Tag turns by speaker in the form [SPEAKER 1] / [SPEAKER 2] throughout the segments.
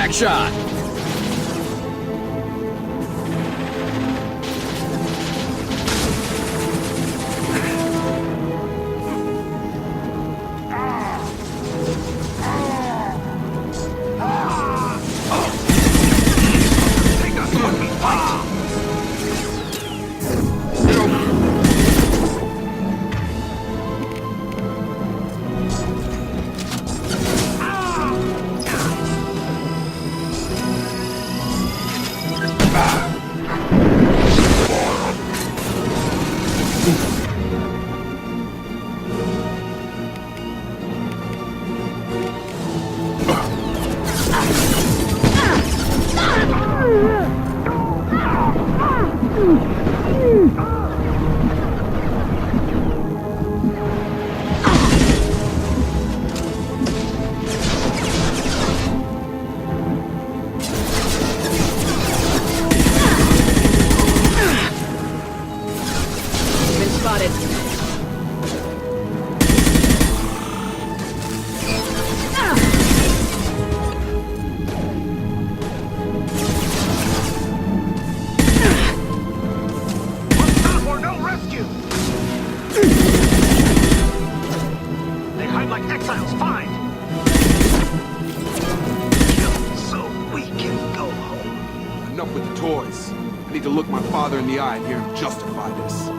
[SPEAKER 1] Back shot! In the eye and hear him justify this.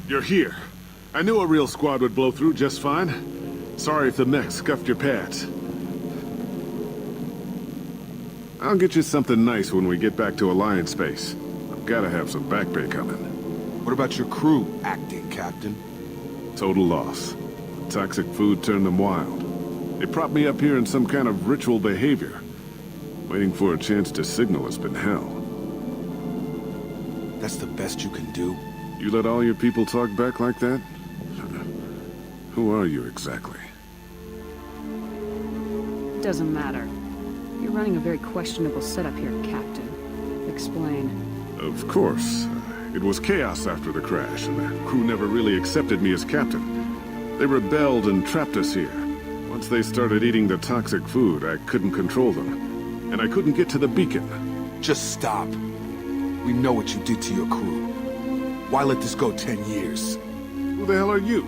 [SPEAKER 2] You're here. I knew a real squad would blow through just fine. Sorry if the mech scuffed your pads. I'll get you something nice when we get back to Alliance base. I've gotta have some back pay coming.
[SPEAKER 1] What about your crew acting, Captain?
[SPEAKER 2] Total loss. Toxic food turned them wild. They propped me up here in some kind of ritual behavior. Waiting for a chance to signal has been hell.
[SPEAKER 1] That's the best you can do?
[SPEAKER 2] You let all your people talk back like that? Who are you exactly?
[SPEAKER 3] Doesn't matter. You're running a very questionable setup here, Captain. Explain.
[SPEAKER 2] Of course. It was chaos after the crash, and the crew never really accepted me as captain. They rebelled and trapped us here. Once they started eating the toxic food, I couldn't control them. And I couldn't get to the beacon.
[SPEAKER 1] Just stop. We know what you did to your crew. Why let this go 10 years?
[SPEAKER 2] Who the hell are you?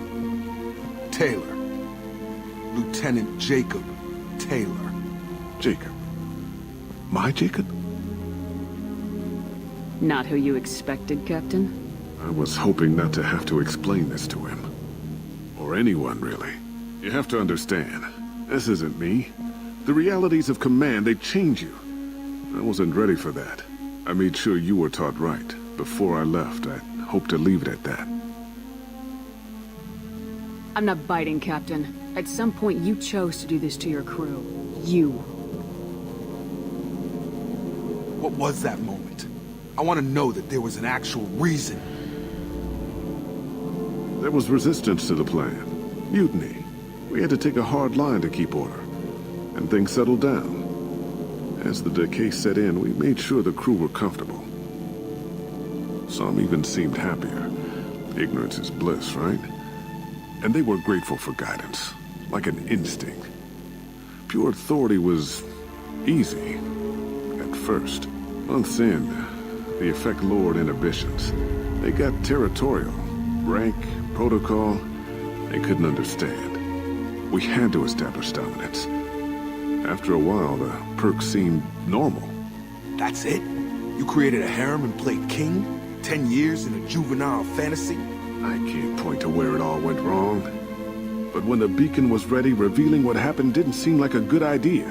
[SPEAKER 1] Taylor. Lieutenant Jacob Taylor.
[SPEAKER 2] Jacob? My Jacob?
[SPEAKER 3] Not who you expected, Captain?
[SPEAKER 2] I was hoping not to have to explain this to him. Or anyone, really. You have to understand, this isn't me. The realities of command, they change you. I wasn't ready for that. I made sure you were taught right. Before I left, I hope to leave it at that.
[SPEAKER 3] I'm not biting, Captain. At some point, you chose to do this to your crew. You.
[SPEAKER 1] What was that moment? I want to know that there was an actual reason.
[SPEAKER 2] There was resistance to the plan. Mutiny. We had to take a hard line to keep order. And things settled down. As the decay set in, we made sure the crew were comfortable. Some even seemed happier. Ignorance is bliss, right? And they were grateful for guidance, like an instinct. Pure authority was easy, at first. Months in, the effect lowered inhibitions. They got territorial. Rank, protocol, they couldn't understand. We had to establish dominance. After a while, the perks seemed normal.
[SPEAKER 1] That's it? You created a harem and played king? 10 years in a juvenile fantasy?
[SPEAKER 2] I can't point to where it all went wrong. But when the beacon was ready, revealing what happened didn't seem like a good idea.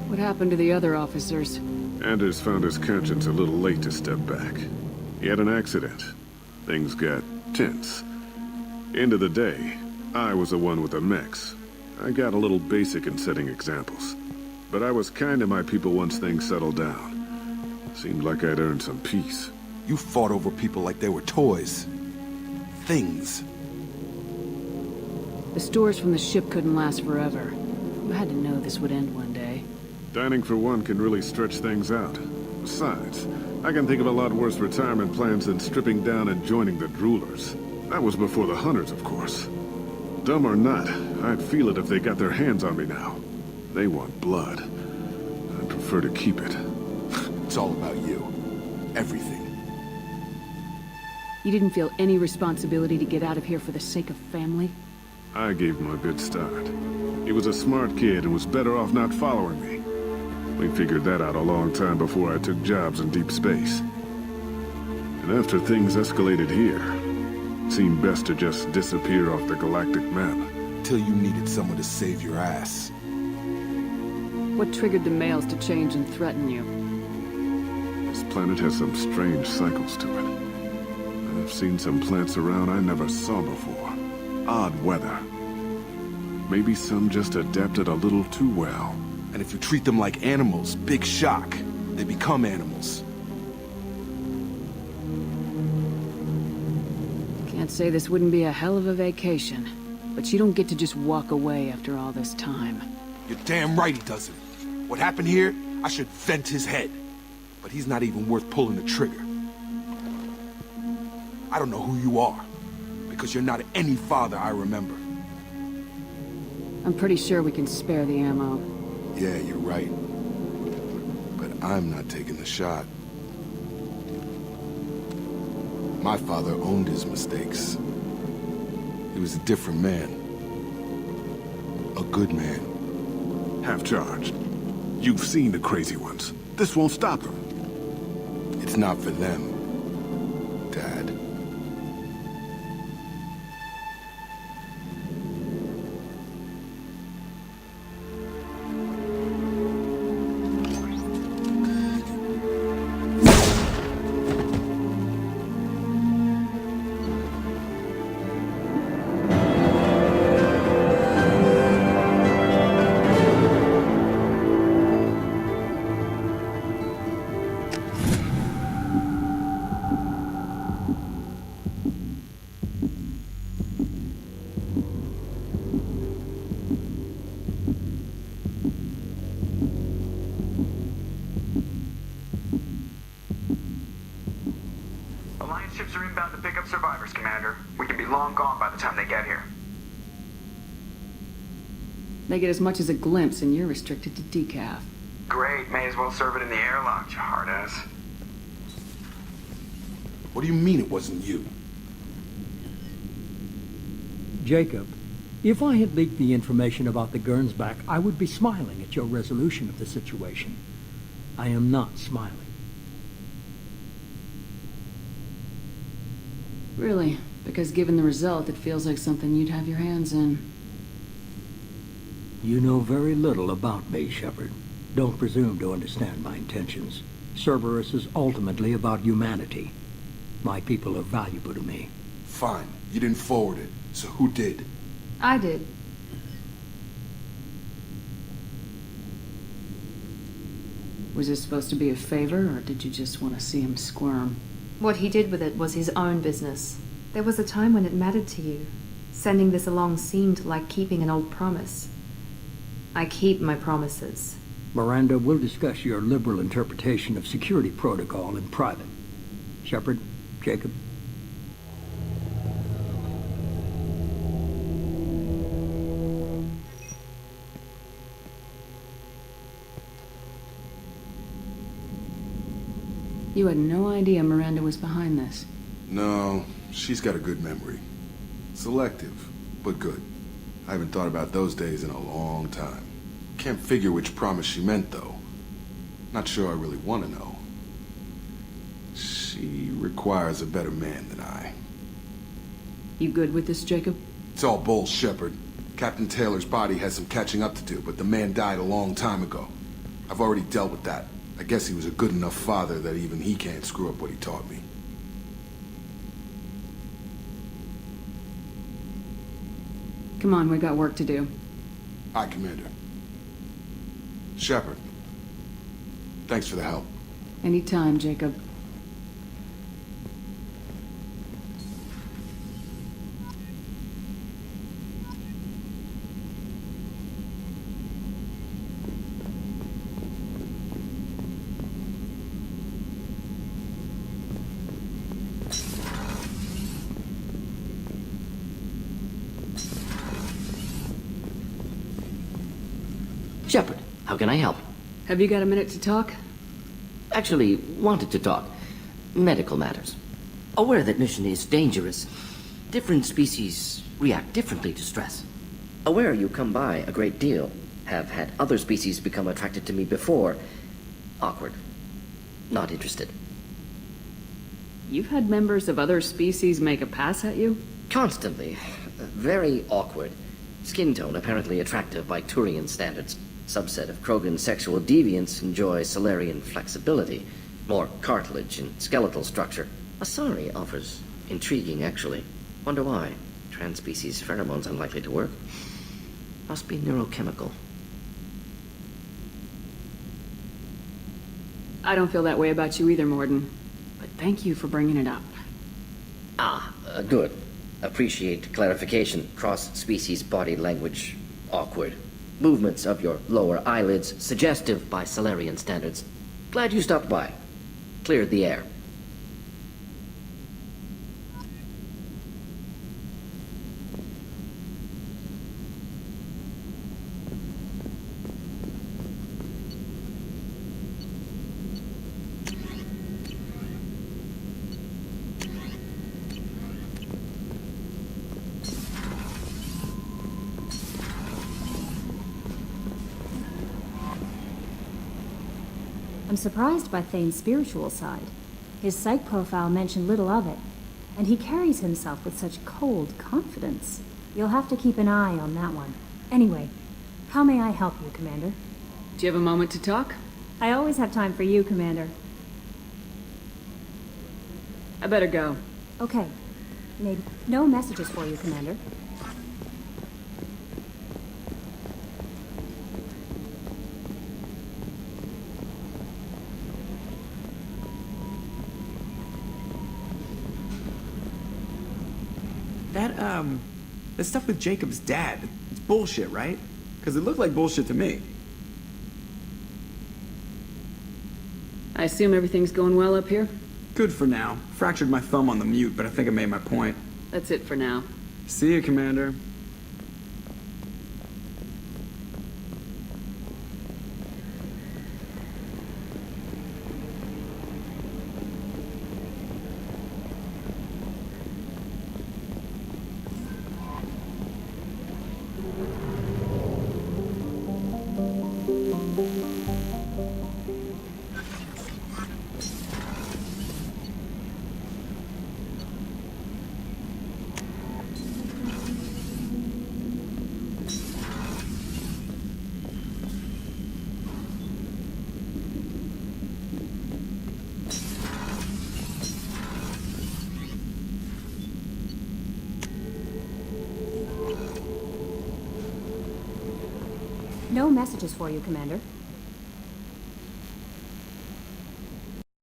[SPEAKER 3] What happened to the other officers?
[SPEAKER 2] Anders found his conscience a little late to step back. He had an accident. Things got tense. End of the day, I was the one with the mechs. I got a little basic in setting examples. But I was kind to my people once things settled down. Seemed like I'd earned some peace.
[SPEAKER 1] You fought over people like they were toys. Things.
[SPEAKER 3] The stores from the ship couldn't last forever. You had to know this would end one day.
[SPEAKER 2] Dining for one can really stretch things out. Besides, I can think of a lot worse retirement plans than stripping down and joining the droolers. That was before the hunters, of course. Dumb or not, I'd feel it if they got their hands on me now. They want blood. I'd prefer to keep it.
[SPEAKER 1] It's all about you. Everything.
[SPEAKER 3] You didn't feel any responsibility to get out of here for the sake of family?
[SPEAKER 2] I gave him a good start. He was a smart kid and was better off not following me. We figured that out a long time before I took jobs in deep space. And after things escalated here, it seemed best to just disappear off the galactic map.
[SPEAKER 1] Till you needed someone to save your ass.
[SPEAKER 3] What triggered the males to change and threaten you?
[SPEAKER 2] This planet has some strange cycles to it. I've seen some plants around I never saw before. Odd weather. Maybe some just adapted a little too well.
[SPEAKER 1] And if you treat them like animals, big shock. They become animals.
[SPEAKER 3] Can't say this wouldn't be a hell of a vacation. But you don't get to just walk away after all this time.
[SPEAKER 1] You're damn right he doesn't. What happened here, I should vent his head. But he's not even worth pulling the trigger. I don't know who you are, because you're not any father I remember.
[SPEAKER 3] I'm pretty sure we can spare the ammo.
[SPEAKER 1] Yeah, you're right. But I'm not taking the shot. My father owned his mistakes. He was a different man. A good man.
[SPEAKER 2] Half-charged. You've seen the crazy ones. This won't stop them.
[SPEAKER 1] It's not for them, Dad.
[SPEAKER 4] Alliance ships are inbound to pick up survivors, Commander. We can be long gone by the time they get here.
[SPEAKER 3] They get as much as a glimpse, and you're restricted to decaf.
[SPEAKER 4] Great, may as well serve it in the airlock, you hard ass.
[SPEAKER 1] What do you mean it wasn't you?
[SPEAKER 5] Jacob, if I had leaked the information about the Gernsback, I would be smiling at your resolution of the situation. I am not smiling.
[SPEAKER 3] Really? Because given the result, it feels like something you'd have your hands in.
[SPEAKER 5] You know very little about me, Shepard. Don't presume to understand my intentions. Cerberus is ultimately about humanity. My people are valuable to me.
[SPEAKER 1] Fine. You didn't forward it. So who did?
[SPEAKER 6] I did.
[SPEAKER 3] Was this supposed to be a favor, or did you just want to see him squirm?
[SPEAKER 6] What he did with it was his own business. There was a time when it mattered to you. Sending this along seemed like keeping an old promise. I keep my promises.
[SPEAKER 5] Miranda, we'll discuss your liberal interpretation of security protocol in private. Shepard, Jacob.
[SPEAKER 3] You had no idea Miranda was behind this.
[SPEAKER 1] No, she's got a good memory. Selective, but good. I haven't thought about those days in a long time. Can't figure which promise she meant, though. Not sure I really want to know. She requires a better man than I.
[SPEAKER 3] You good with this, Jacob?
[SPEAKER 1] It's all bull, Shepard. Captain Taylor's body has some catching up to do, but the man died a long time ago. I've already dealt with that. I guess he was a good enough father that even he can't screw up what he taught me.
[SPEAKER 3] Come on, we got work to do.
[SPEAKER 1] Aye, Commander. Shepard. Thanks for the help.
[SPEAKER 3] Anytime, Jacob.
[SPEAKER 7] Shepard, how can I help?
[SPEAKER 3] Have you got a minute to talk?
[SPEAKER 7] Actually, wanted to talk. Medical matters. Aware that mission is dangerous. Different species react differently to stress. Aware you come by a great deal. Have had other species become attracted to me before. Awkward. Not interested.
[SPEAKER 3] You've had members of other species make a pass at you?
[SPEAKER 7] Constantly. Very awkward. Skin tone apparently attractive by Turian standards. Subset of Krogan sexual deviants enjoy Solarian flexibility. More cartilage and skeletal structure. Asari offers intriguing, actually. Wonder why. Transspecies pheromones unlikely to work. Must be neurochemical.
[SPEAKER 3] I don't feel that way about you either, Morden. But thank you for bringing it up.
[SPEAKER 7] Good. Appreciate clarification. Cross-species body language. Awkward. Movements of your lower eyelids suggestive by Solarian standards. Glad you stopped by. Cleared the air.
[SPEAKER 8] I'm surprised by Thane's spiritual side. His psych profile mentioned little of it, and he carries himself with such cold confidence. You'll have to keep an eye on that one. Anyway, how may I help you, Commander?
[SPEAKER 3] Do you have a moment to talk?
[SPEAKER 8] I always have time for you, Commander.
[SPEAKER 3] I better go.
[SPEAKER 8] Okay. Maybe no messages for you, Commander.
[SPEAKER 9] That stuff with Jacob's dad, it's bullshit, right? Because it looked like bullshit to me.
[SPEAKER 3] I assume everything's going well up here?
[SPEAKER 9] Good for now. Fractured my thumb on the mute, but I think I made my point.
[SPEAKER 3] That's it for now.
[SPEAKER 9] See you, Commander.
[SPEAKER 8] No messages for you, Commander.